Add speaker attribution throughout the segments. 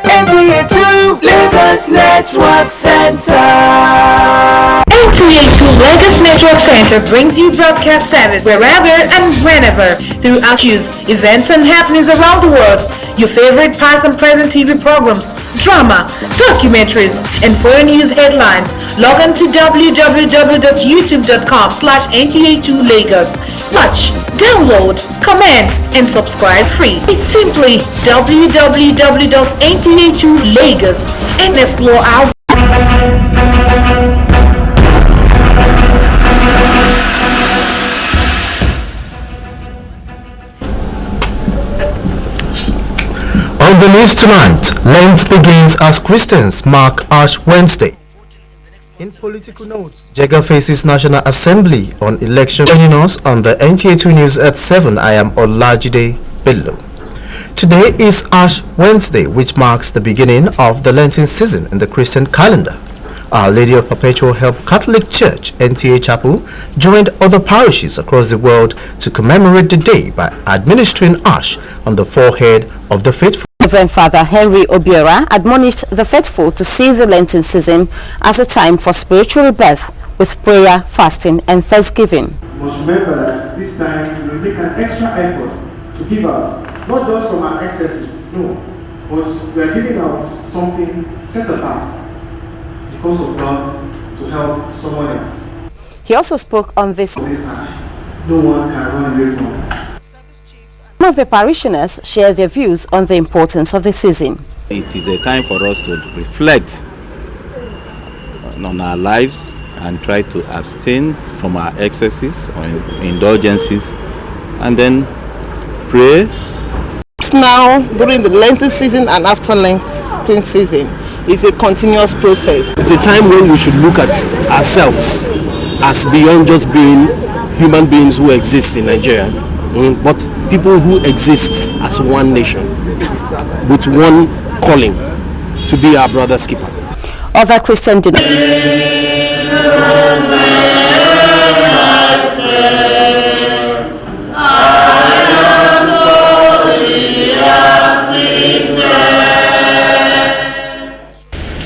Speaker 1: NTA2 Lagos Network Center.
Speaker 2: NTA2 Lagos Network Center brings you broadcast service wherever and whenever through issues, events and happenings around the world. Your favorite past and present TV programs, drama, documentaries, and foreign news headlines. Log on to www.youtube.com/NTA2Lagos. Watch, download, comment, and subscribe free. It's simply www.NTA2Lagos and explore our
Speaker 3: On the news tonight, Lent begins as Christians mark Ash Wednesday. In political notes, Jega faces National Assembly on election. Joining us on the NTA2 News at 7, I am Olajide Bello. Today is Ash Wednesday, which marks the beginning of the Lenten season in the Christian calendar. Our Lady of Perpetual Help Catholic Church, NTA Chapel, joined other parishes across the world to commemorate the day by administering ash on the forehead of the faithful.
Speaker 4: Reverend Father Henry Obiora admonished the faithful to see the Lenten season as a time for spiritual rebirth with prayer, fasting and thanksgiving.
Speaker 5: We must remember that this time we will make an extra effort to give out, not just from our excesses, no, but we are giving out something set apart because of love to help someone else.
Speaker 4: He also spoke on this.
Speaker 5: Ash, no one can run away from it.
Speaker 4: Some of the parishioners share their views on the importance of the season.
Speaker 6: It is a time for us to reflect on our lives and try to abstain from our excesses or indulgences and then pray.
Speaker 7: Now, during the Lenten season and after Lenten season, it's a continuous process.
Speaker 8: It's a time when we should look at ourselves as beyond just being human beings who exist in Nigeria, but people who exist as one nation with one calling to be our brother's keeper.
Speaker 4: Other Christian denominations.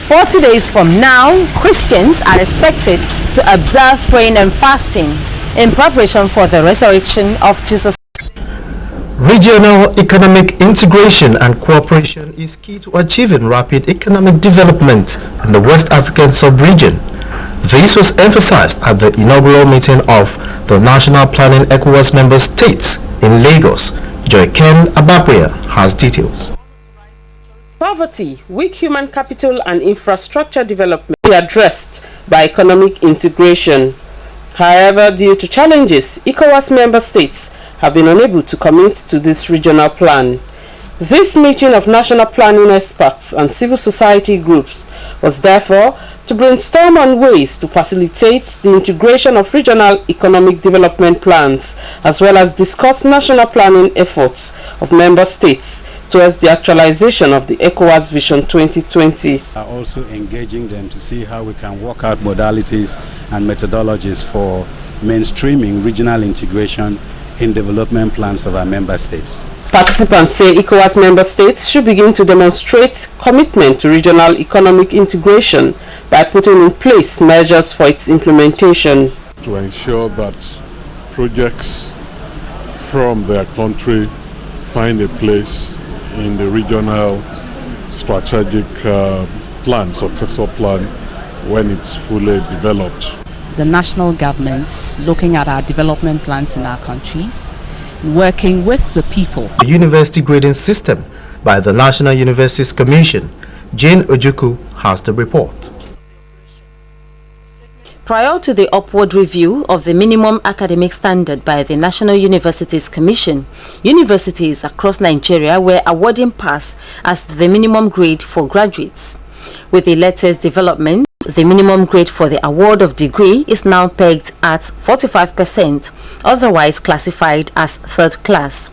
Speaker 4: "40 days from now, Christians are expected to observe praying and fasting in preparation for the resurrection of Jesus."
Speaker 3: Regional economic integration and cooperation is key to achieving rapid economic development in the West African sub-region. This was emphasized at the inaugural meeting of the National Planning ECOWAS member states in Lagos. Joyken Ababria has details.
Speaker 9: Poverty, weak human capital and infrastructure development will be addressed by economic integration. However, due to challenges, ECOWAS member states have been unable to commit to this regional plan. This meeting of national planning experts and civil society groups was therefore to brainstorm on ways to facilitate the integration of regional economic development plans, as well as discuss national planning efforts of member states towards the actualization of the ECOWAS Vision 2020.
Speaker 10: Also engaging them to see how we can work out modalities and methodologies for mainstreaming regional integration in development plans of our member states.
Speaker 9: Participants say ECOWAS member states should begin to demonstrate commitment to regional economic integration by putting in place measures for its implementation.
Speaker 11: To ensure that projects from their country find a place in the regional strategic plan, successor plan, when it's fully developed.
Speaker 12: The national governments looking at our development plans in our countries, working with the people.
Speaker 3: The university grading system by the National Universities Commission. Jane Ojuku has the report.
Speaker 4: Prior to the upward review of the minimum academic standard by the National Universities Commission, universities across Nigeria were awarding pass as the minimum grade for graduates. With the latest development, the minimum grade for the award of degree is now pegged at 45%, otherwise classified as third class.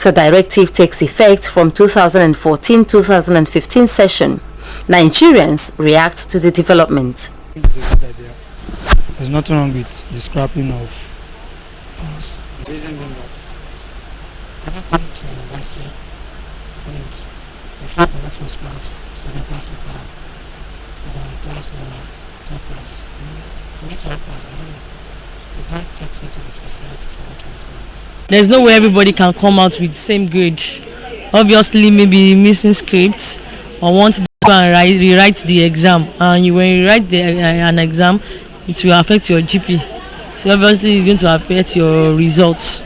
Speaker 4: The directive takes effect from 2014-2015 session. Nigerians react to the development.
Speaker 13: There's nothing wrong with the scrapping of pass. The reason being that I've come to university and the fact that first class, second class paper, second class or third class, for me to have pass, I don't know. They don't fit into the society for what we do.
Speaker 14: There's no way everybody can come out with the same grade. Obviously, maybe missing scripts or want to go and rewrite the exam. And when you write an exam, it will affect your GP. So obviously, it's going to affect your results.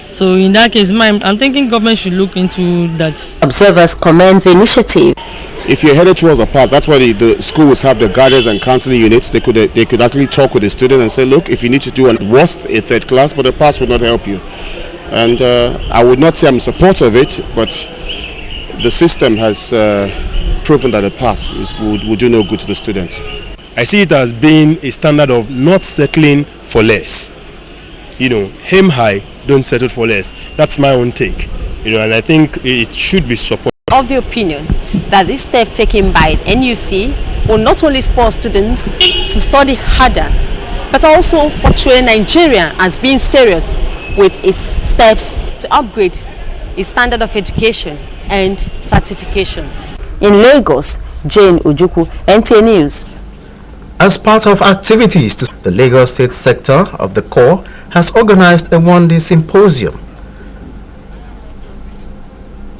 Speaker 14: So in that case, I'm thinking government should look into that.
Speaker 4: Observers commend the initiative.
Speaker 15: If you're headed towards a pass, that's why the schools have the guidance and counseling units. They could actually talk with the student and say, look, if you need to do a worst a third class, but the pass will not help you. And I would not say I'm a supporter of it, but the system has proven that the pass will do no good to the student.
Speaker 8: I see it as being a standard of not settling for less. Aim high, don't settle for less. That's my own take. And I think it should be supported.
Speaker 16: Of the opinion that this step taken by NUC will not only spur students to study harder, but also portray Nigeria as being serious with its steps to upgrade its standard of education and certification.
Speaker 4: In Lagos, Jane Ujuku, NTA News.
Speaker 3: As part of activities, the Lagos State sector of the Corps has organized a one-day symposium.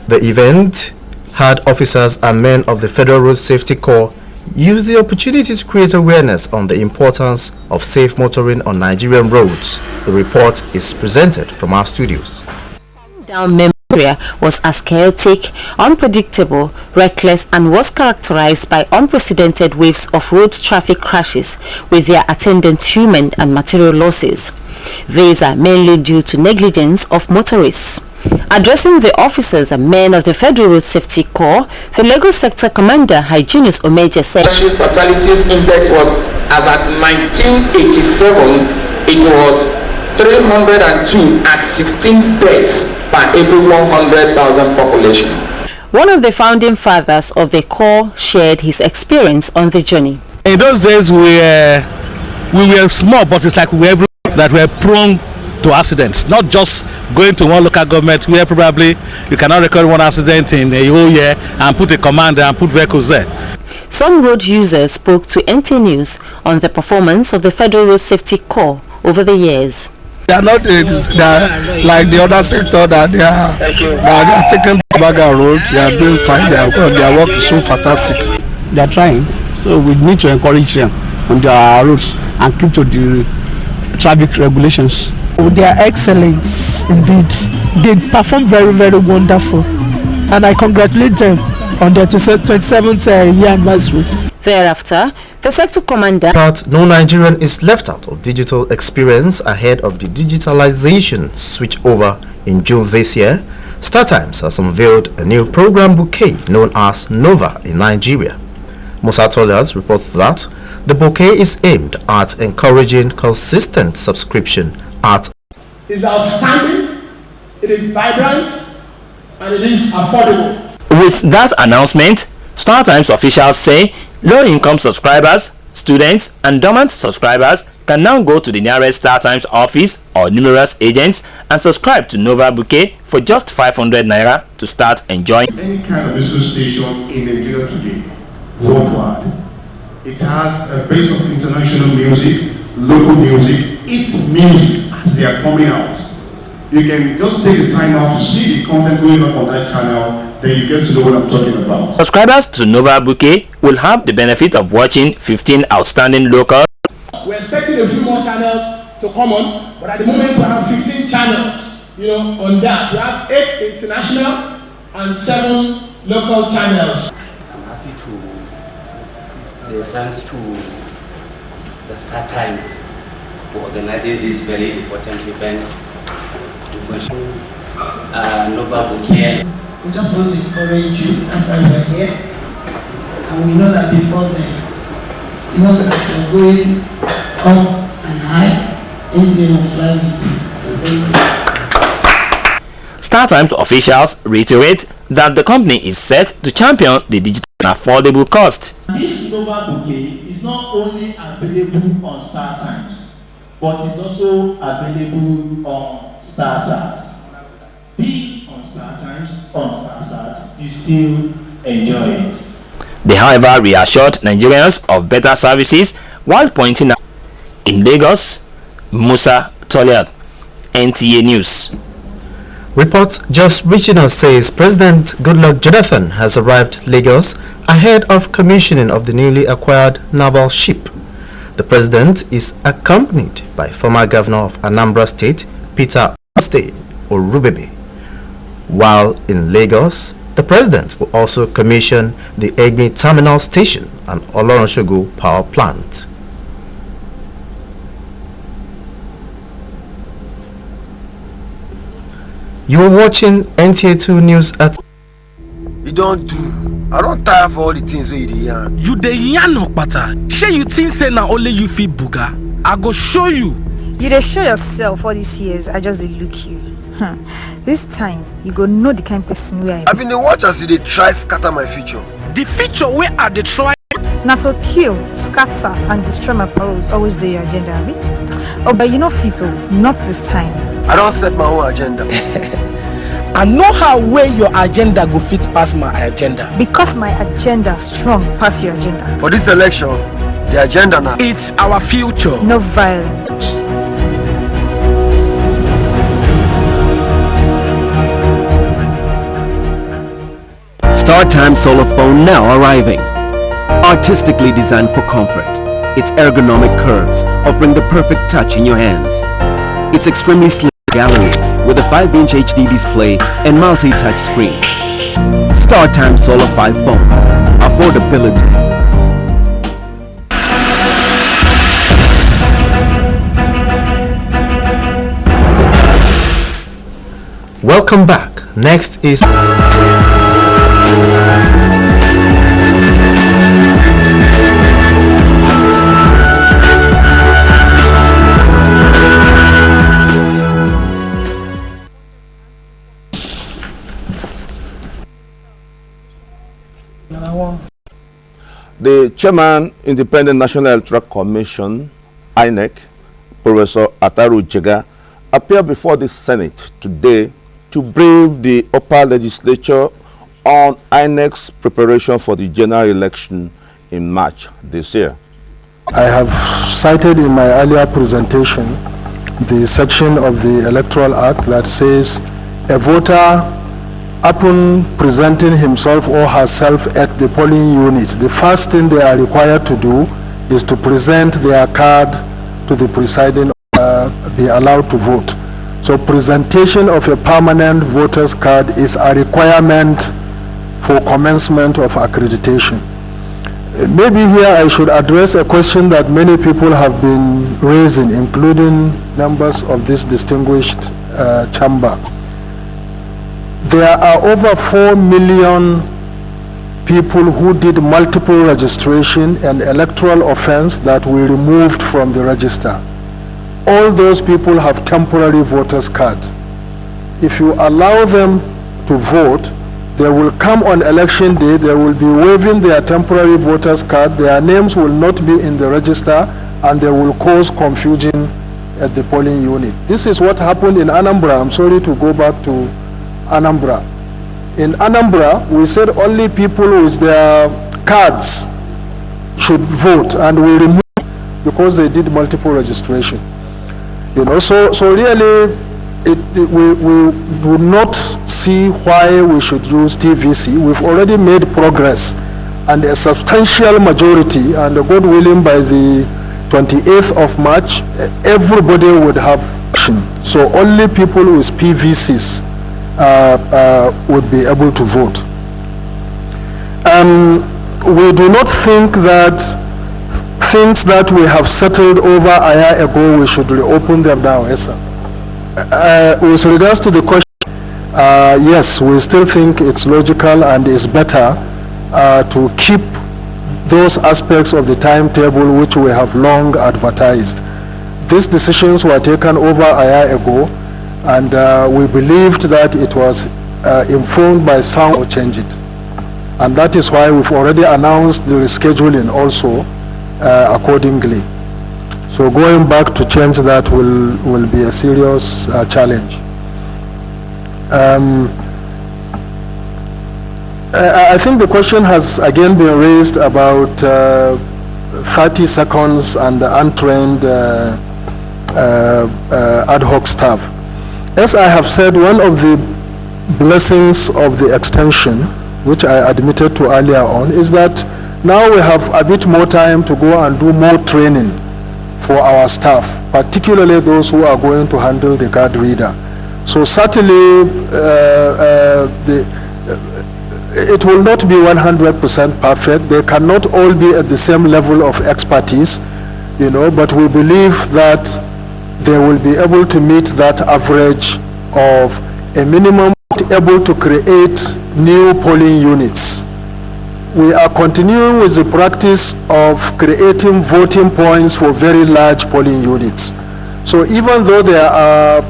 Speaker 3: The event had officers and men of the Federal Road Safety Corps use the opportunity to create awareness on the importance of safe motoring on Nigerian roads. The report is presented from our studios.
Speaker 4: Down area was as chaotic, unpredictable, reckless, and was characterized by unprecedented waves of road traffic crashes with their attendant human and material losses. These are mainly due to negligence of motorists. Addressing the officers and men of the Federal Road Safety Corps, the Lagos Sector Commander Hyginus Omeje said,
Speaker 17: Fatalities index was, as at 1987, it was 302 at 16 deaths per every 100,000 population.
Speaker 4: One of the founding fathers of the Corps shared his experience on the journey.
Speaker 18: In those days, we were small, but it's like we were prone to accidents. Not just going to one local government where probably you cannot record one accident in a whole year and put a commander and put vehicles there.
Speaker 4: Some road users spoke to NT News on the performance of the Federal Road Safety Corps over the years.
Speaker 19: They are not like the other sector that they are taking back our road. They are doing fine. Their work is so fantastic.
Speaker 20: They are trying, so we need to encourage them on their roads and keep to the traffic regulations.
Speaker 21: They are excellent indeed. They perform very, very wonderful, and I congratulate them on their 27th year anniversary.
Speaker 4: Thereafter, the sector commander
Speaker 3: that no Nigerian is left out of digital experience ahead of the digitalization switchover in June this year. StarTimes has unveiled a new program bouquet known as Nova in Nigeria. Musa Tolas reports that the bouquet is aimed at encouraging consistent subscription at.
Speaker 22: It's outstanding, it is vibrant, and it is affordable.
Speaker 23: With that announcement, StarTimes officials say low-income subscribers, students, and dormant subscribers can now go to the nearest StarTimes office or numerous agents and subscribe to Nova Bouquet for just 500 naira to start enjoying.
Speaker 24: Any kind of radio station in Nigeria today, worldwide, it has a base of international music, local music, it's music as they are coming out. You can just take the time out to see the content going up on that channel, then you get to know what I'm talking about.
Speaker 23: Subscribers to Nova Bouquet will have the benefit of watching 15 outstanding local.
Speaker 22: We're expecting a few more channels to come on, but at the moment we have 15 channels, on that. We have 8 international and 7 local channels.
Speaker 25: I'm happy to the chance to
Speaker 1: the Star Times for organizing this very important event. Nobody here.
Speaker 2: We just want to encourage you, that's why we're here. And we know that before then, you know that as you're going up and high, NTA will fly with you. So thank you.
Speaker 23: Star Times officials reiterate that the company is set to champion the digital and affordable cost.
Speaker 5: This Nova bouquet is not only available on Star Times, but it's also available on StarSat. Be on Star Times, on StarSat, you still enjoy it.
Speaker 23: They, however, reassured Nigerians of better services while pointing out in Lagos, Musa Toliad, NTA News.
Speaker 3: Reports just reaching us says President Goodluck Jonathan has arrived Lagos ahead of commissioning of the newly acquired naval ship. The president is accompanied by former governor of Anambra State, Peter Orubebe. While in Lagos, the president will also commission the Egbe Terminal Station and Oloronshogo Power Plant. You are watching NTA2 News at...
Speaker 6: You don't do. I don't tire for all the things where you dey yarn.
Speaker 25: You dey yarn okpata. Shey you think say na only you fit buga? I go show you.
Speaker 26: You dey show yourself all these years. I just dey look you. This time you go know the kind person wey I
Speaker 6: been dey watch as you dey try scatter my future.
Speaker 25: The future wey I dey try
Speaker 26: na to kill, scatter and destroy my paroles always dey your agenda, abi? Oh, but you no fit o, not this time.
Speaker 6: I don set my own agenda.
Speaker 25: I know how way your agenda go fit pass my agenda.
Speaker 26: Because my agenda strong pass your agenda.
Speaker 6: For this election, the agenda now.
Speaker 25: It's our future.
Speaker 26: No violence.
Speaker 27: Star Times solar phone now arriving. Artistically designed for comfort, its ergonomic curves offering the perfect touch in your hands. Its extremely slim gallery with a 5-inch HD display and multi-touch screen. Star Times Solar 5 phone. Affordability.
Speaker 3: Welcome back. Next is...
Speaker 28: The Chairman, Independent National Electoral Commission, INEC, Professor Ataru Jega, appeared before the Senate today to brief the upper legislature on INEC's preparation for the general election in March this year.
Speaker 19: I have cited in my earlier presentation the section of the Electoral Act that says a voter upon presenting himself or herself at the polling unit, the first thing they are required to do is to present their card to the presiding be allowed to vote. So presentation of a permanent voter's card is a requirement for commencement of accreditation. Maybe here I should address a question that many people have been raising, including members of this distinguished chamber. There are over 4 million people who did multiple registration and electoral offense that we removed from the register. All those people have temporary voters card. If you allow them to vote, they will come on election day, they will be waiving their temporary voters card, their names will not be in the register, and they will cause confusion at the polling unit. This is what happened in Anambra. I'm sorry to go back to Anambra. In Anambra, we said only people with their cards should vote, and we removed because they did multiple registration. You know, so really, we do not see why we should use TVC. We've already made progress, and a substantial majority, and God willing, by the 28th of March, everybody would have option. So only people with PVCs would be able to vote. We do not think that things that we have settled over a year ago, we should reopen them now, yes, sir. With regards to the question, yes, we still think it's logical and it's better to keep those aspects of the timetable which we have long advertised. These decisions were taken over a year ago, and we believed that it was informed by sound or change it. And that is why we've already announced the rescheduling also accordingly. So going back to change that will be a serious challenge. I think the question has again been raised about 30 seconds and untrained ad hoc staff. As I have said, one of the blessings of the extension, which I admitted to earlier on, is that now we have a bit more time to go and do more training for our staff, particularly those who are going to handle the card reader. So certainly it will not be 100% perfect. They cannot all be at the same level of expertise, but we believe that they will be able to meet that average of a minimum able to create new polling units. We are continuing with the practice of creating voting points for very large polling units. So even though there are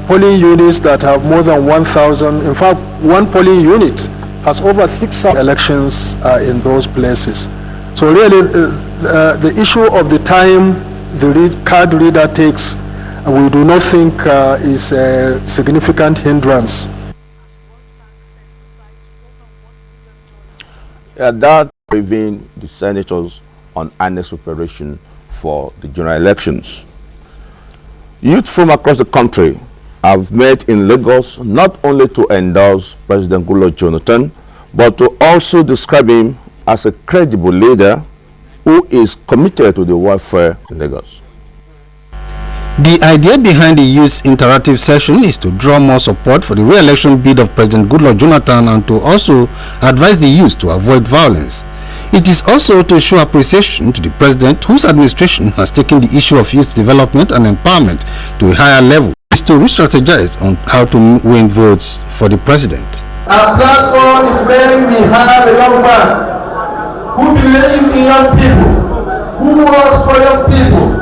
Speaker 19: polling units that have more than 1,000, in fact, one polling unit has over 6,000 elections in those places. So really, the issue of the time the card reader takes, we do not think is a significant hindrance.
Speaker 28: That briefing the senators on earnest preparation for the general elections. Youth from across the country have met in Lagos not only to endorse President Goodluck Jonathan, but to also describe him as a credible leader who is committed to the welfare in Lagos.
Speaker 7: The idea behind the youth interactive session is to draw more support for the re-election bid of President Goodluck Jonathan and to also advise the youth to avoid violence. It is also to show appreciation to the president, whose administration has taken the issue of youth development and empowerment to a higher level. It is to re-strategize on how to win votes for the president.
Speaker 9: Our platform is where we have a young man who believes in young people, who works for young people,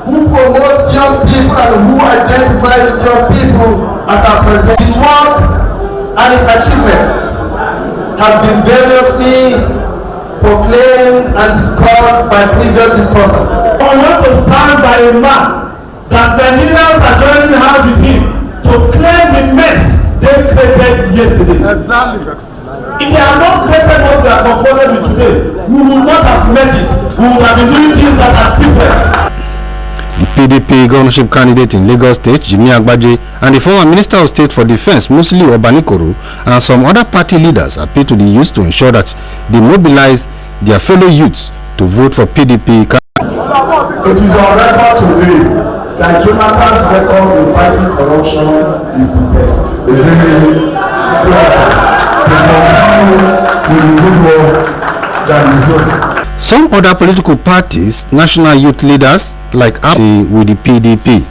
Speaker 9: who promotes young people and who identifies with young people as our president. His work and his achievements have been variously proclaimed and discussed by previous discussants. I want to stand by a man that Nigerians are joining hands with him to claim the mess they created yesterday. Exactly. If they have not created what we are confronted with today, we would not have met it. We would have been doing things that are different.
Speaker 7: The PDP governorship candidate in Lagos State, Jimmy Agbaje, and the former Minister of State for Defense, Musili Obanikoro, and some other party leaders appeal to the youth to ensure that they mobilize their fellow youths to vote for PDP.
Speaker 9: It is on record today that Jonathan's record in fighting corruption is the best.
Speaker 7: Some other political parties, national youth leaders like APC with the PDP.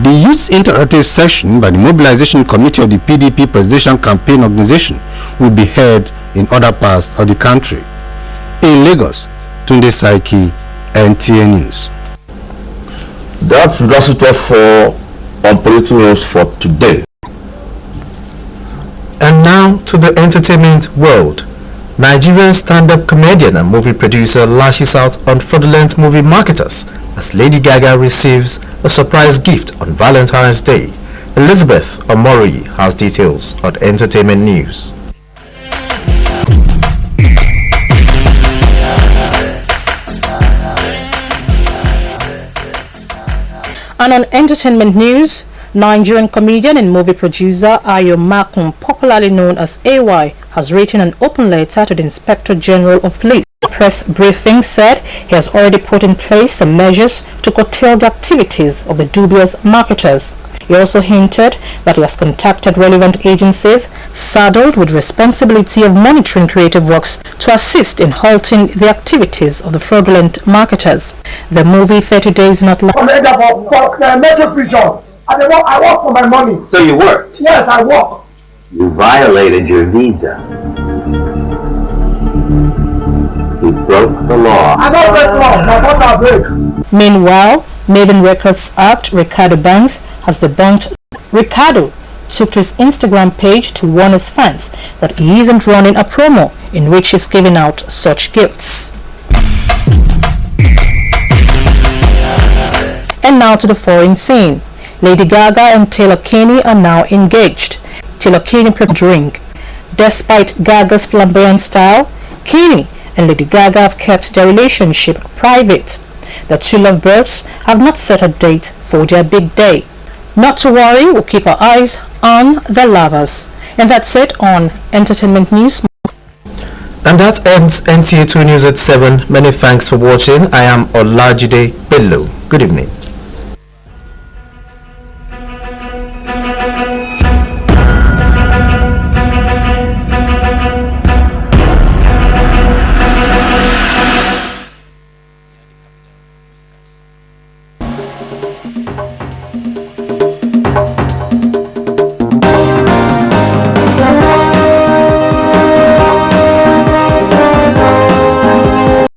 Speaker 7: The Youth Interactive Session by the Mobilization Committee of the PDP Presidential Campaign Organization will be held in other parts of the country. In Lagos, Tunde Saiki, NTA News.
Speaker 28: That's it for on political news for today.
Speaker 3: And now to the entertainment world. Nigerian stand-up comedian and movie producer lashes out on fraudulent movie marketers as Lady Gaga receives a surprise gift on Valentine's Day. Elizabeth Omori has details on Entertainment News.
Speaker 10: And on Entertainment News, Nigerian comedian and movie producer Ayo Makun, popularly known as AY, has written an open letter to the Inspector General of Police. The press briefing said he has already put in place some measures to curtail the activities of the dubious marketers. He also hinted that he has contacted relevant agencies saddled with responsibility of monitoring creative works to assist in halting the activities of the fraudulent marketers. The movie 30 Days Not Live.
Speaker 8: I'm for Metro Vision. I work for my money.
Speaker 11: So you worked?
Speaker 8: Yes, I work.
Speaker 11: You violated your visa. You broke the law.
Speaker 8: I don't break law. My boss break.
Speaker 10: Meanwhile, Maiden Records act Ricardo Banks has debunked. Ricardo took to his Instagram page to warn his fans that he isn't running a promo in which he's giving out such gifts. And now to the foreign scene. Lady Gaga and Taylor Kinney are now engaged. Taylor Kinney prepared a drink. Despite Gaga's flamboyant style, Kinney and Lady Gaga have kept their relationship private. The two lovebirds have not set a date for their big day. Not to worry, we'll keep our eyes on the lovers. And that's it on Entertainment News.
Speaker 3: And that ends NTA2 News at 7. Many thanks for watching. I am Olajide Bello. Good evening.